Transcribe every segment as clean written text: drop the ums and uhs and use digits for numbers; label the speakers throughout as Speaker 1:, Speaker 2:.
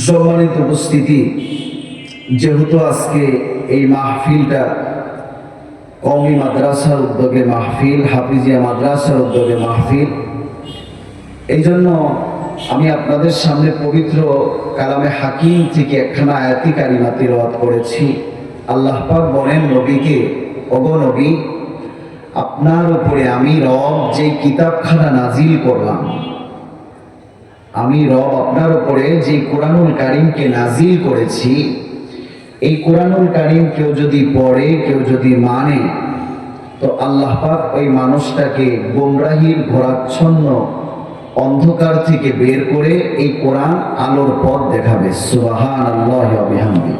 Speaker 1: সম্মানিত উপস্থিতি, যেহেতু আজকে এই মাহফিলটা কওমি মাদ্রাসার উদ্যোগে মাহফিল, হাফিজিয়া মাদ্রাসার উদ্যোগে মাহফিল, এই জন্য আমি আপনাদের সামনে পবিত্র কালামে হাকিম থেকে একখানা আয়াতি কারিমা তিলাওয়াত করেছি। আল্লাহ পাক বলেন নবীকে, ওগো নবী, আপনার উপরে আমি রব যেই কিতাবখানা নাজিল করলাম, আমি রব আপনার উপরে যে কোরআনুল কারীমকে নাজিল করেছি, এই কোরআনুল কারীম কেউ যদি পড়ে, কেউ যদি মানে, তো আল্লাহ পাক ওই মানুষটাকে গোমরাহির ঘোরাচ্ছন্ন অন্ধকার থেকে বের করে এই কোরআন আলোর পথ দেখাবে। সুবহানাল্লাহি ওয়া বিহামদিহি।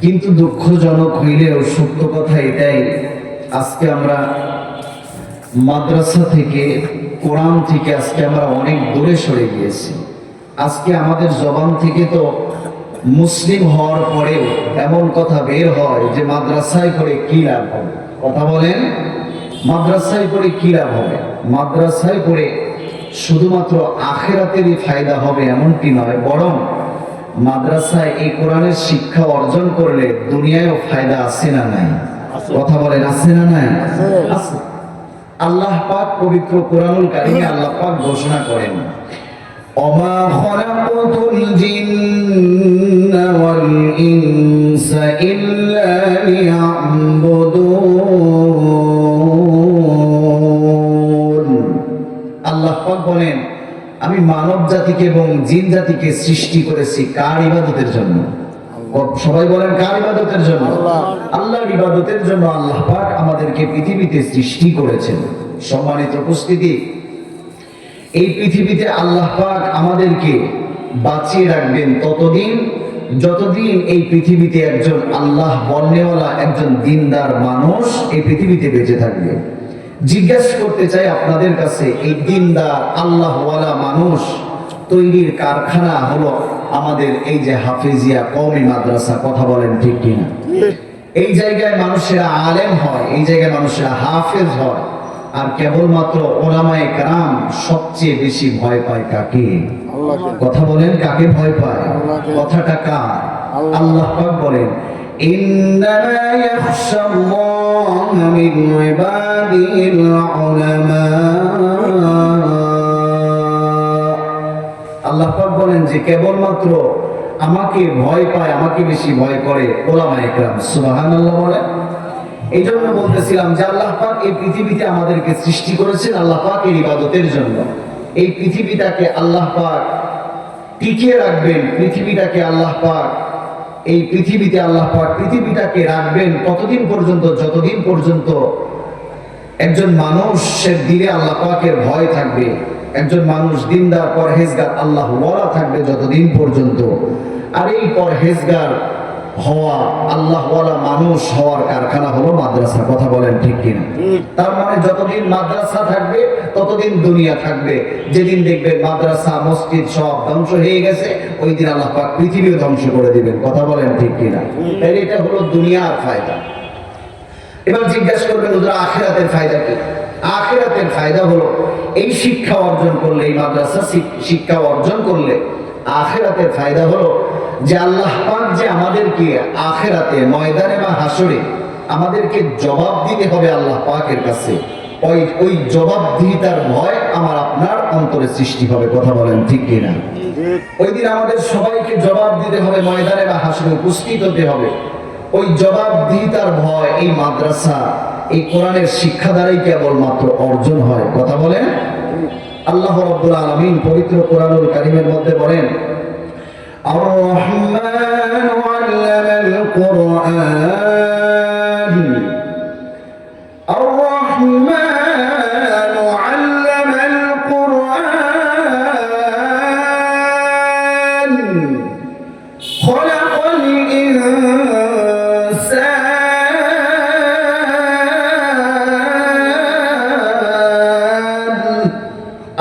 Speaker 1: কিন্তু দুঃখজনক হইলেও সত্য কথা এটাই, আজকে আমরা মাদ্রাসা থেকে, কোরআন থেকে আজকে আমরা অনেক দূরে সরে গিয়েছি। আজকে আমাদের জবান থেকে তো মুসলিম হওয়ার পরেও এমন কথা বের হয় যে মাদ্রাসায় পড়ে কি লাভ হবে। কথা বলেন, মাদ্রাসায় পড়ে কি লাভ হবে? মাদ্রাসায় পড়ে শুধুমাত্র আখিরাতেরই ফায়দা হবে এমনটি নয়, বরং মাদ্রাসায় এই কোরআনের শিক্ষা অর্জন করলে দুনিয়ায়ও ফায়দা আছে না নাই? কথা বলেন, আছে না নাই? আছে। আল্লাহ পাক পবিত্র কোরআনুল কারীমে আল্লাহ পাক ঘোষণা করেন, ওমা খালাকুতুল জিন্না ওয়াল ইনসা ইল্লা লিয়াবুদুন। আল্লাহ পাক বলেন, আমি মানব জাতিকে এবং জিন জাতিকে সৃষ্টি করেছি কার ইবাদতের জন্য? সবাই বলেন, কার ইবাদতের জন্য? আল্লাহর ইবাদতের জন্য আল্লাহ পাক আমাদেরকে পৃথিবীতে সৃষ্টি করেছেন। সম্মানিত উপস্থিতি, এই পৃথিবীতে আল্লাহ পাক আমাদেরকে বাঁচিয়ে রাখবেন ততদিন যতদিন এই পৃথিবীতে একজন আল্লাহ বলনেওয়ালা, একজন দিনদার মানুষ এই পৃথিবীতে বেঁচে থাকবে। জিজ্ঞাসা করতে চাই আপনাদের কাছে, এই দিনদার আল্লাহওয়ালা মানুষ তৈরির কারখানা হলো আমাদের এই যে হাফিজিয়া কওমি মাদ্রাসা। কথা বলেন ঠিক কিনা? এই জায়গায় মানুষেরা আলেম হয়, এই জায়গায় মানুষেরা হাফেজ হয়, আর কেবলমাত্র ওলামায়ে কেরাম সবচেয়ে বেশি ভয় পায় কাকে? কথা বলেন, কাকে ভয় পায়? কথাটা কার? আল্লাহ পাক বলেন, ইন্নামা ইয়াখশাল্লাহা মিন ইবাদিহিল উলামা। আল্লাহ পাক বলেন যে কেবলমাত্র আমাকে ভয় পায়, আমাকে বেশি ভয় করে ওলামায়ে কেরাম। সুবহানাল্লাহ বলেন। এই জন্য বলতেছিলাম যে আল্লাহ পাক এই পৃথিবীতে আমাদেরকে সৃষ্টি করেছেন আল্লাহ পাকের ইবাদতের জন্য। এই পৃথিবীটাকে আল্লাহ পাক টিকিয়ে রাখবেন, পৃথিবীটাকে আল্লাহ পাক, এই পৃথিবীতে আল্লাহ পাক পৃথিবীটাকে রাখবেন ততদিন পর্যন্ত যতদিন পর্যন্ত একজন মানুষের দিলে আল্লাহ পাকের ভয় থাকবে, একজন মানুষ দিনদার পরহেজগার আল্লাহ ওয়ালা থাকবে যতদিন পর্যন্ত। আর এই পরহেজগার হওয়া, আল্লাহ ওয়ালা মানুষ হওয়ার কারখানা হলো মাদ্রাসা। কথা বলেন ঠিক কিনা? তার মানে যতদিন মাদ্রাসা থাকবে ততদিন দুনিয়া থাকবে। যেদিন দেখবেন মাদ্রাসা মসজিদ সব ধ্বংস হয়ে গেছে, ওই দিন আল্লাহ পাক পৃথিবীও ধ্বংস করে দিবেন। কথা বলেন ঠিক কিনা? এটা হলো দুনিয়ার ফায়দা। এবার জিজ্ঞাসা করবেন, ওদের আখিরাতের ফায়দা কি? আখিরাতের ফায়দা হলো এই শিক্ষা অর্জন করলে, এই মাদ্রাসা শিক্ষা অর্জন করলে আখিরাতের ফায়দা হলো যে আল্লাহ পাক যে আমাদেরকে আখিরাতে ময়দানে বা হাসরে আমাদেরকে জবাব দিতে হবে আল্লাহ পাকের কাছে, ওই জবাবদিহিতার ভয় আমার আপনার অন্তরে সৃষ্টি হবে। কথা বলেন ঠিক কিনা? ওই দিন আমাদের সবাইকে জবাব দিতে হবে, ময়দানে বা হাসরে উপস্থিত হতে হবে। ওই জবাবদিহিতার ভয় এই মাদ্রাসা, এই কোরআনের শিক্ষা দ্বারাই কেবলমাত্র অর্জন হয়। কথা বলেন। আল্লাহ রাব্বুল আলামিন পবিত্র কোরআনুল কারীমের মধ্যে বলেন, আর রহমান আল্লামাল কুরআন, আর রহমান আল্লামাল কুরআন খলাকাল ইনসান।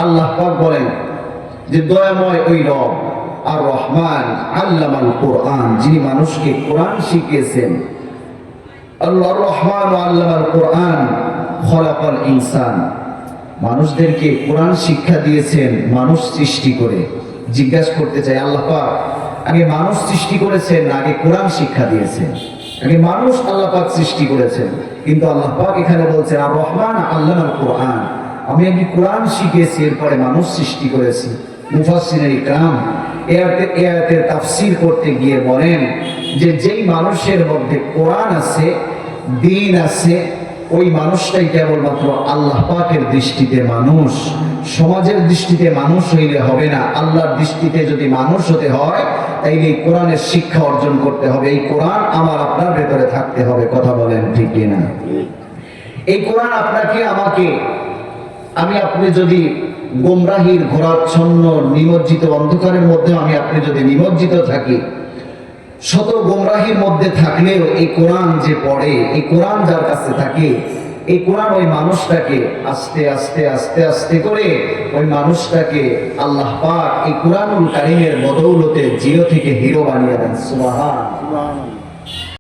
Speaker 1: আল্লাহ পাক বলেন যে দয়াময় ওই রব আর রহমান আল্লামাল কোরআন, যিনি মানুষকে কোরআন শিখিয়েছেন। আল্লাহ রহমান আল্লামাল কোরআন খলাকাল ইনসান, মানুষদেরকে কোরআন শিক্ষা দিয়েছেন মানুষ সৃষ্টি করে। জিজ্ঞাসা করতে চাই, আল্লাহ পাক আগে মানুষ সৃষ্টি করেছেন, আগে কোরআন শিক্ষা দিয়েছেন। আগে মানুষ আল্লাহ পাক সৃষ্টি করেছেন, কিন্তু আল্লাহ পাক এখানে বলছেন আর রহমান আল্লামাল কোরআন, আমি আগে কোরআন শিখিয়েছি, এরপরে মানুষ সৃষ্টি করেছি। মুফাসসিরিনে ইকরাম এই আয়াতের তাফসীর করতে গিয়ে বলেন যে যেই মানুষের মধ্যে কোরআন আছে, দ্বীন আছে, ওই মানুষটাই কেবলমাত্র আল্লাহ পাকের দৃষ্টিতে মানুষ। সমাজের দৃষ্টিতে মানুষ হইলে হবে না, আল্লাহর দৃষ্টিতে যদি মানুষ হতে হয় তাইলে এই কোরআনের শিক্ষা অর্জন করতে হবে। এই কোরআন আমার আপনার ভেতরে থাকতে হবে। কথা বলেন ঠিক কিনা? এই কোরআন আপনাকে আমাকে, আমি আপনি যদি গোমরাহির ঘোরাচ্ছন্ন নিমজ্জিত অন্ধকারের মধ্যে আমি আপনি যদি নিমজ্জিত থাকি, শত গোমরাহির মধ্যে থাকলেও এই কোরআন যে পড়ে, এই কোরআন যার কাছে থাকে, এই কোরআন ওই মানুষটাকে আস্তে আস্তে আস্তে আস্তে করে ওই মানুষটাকে আল্লাহ পাক এই কোরআনুল কারীমের বদৌলতে জিরো থেকে হিরো বানিয়ে দেন। সুবহানাল্লাহ।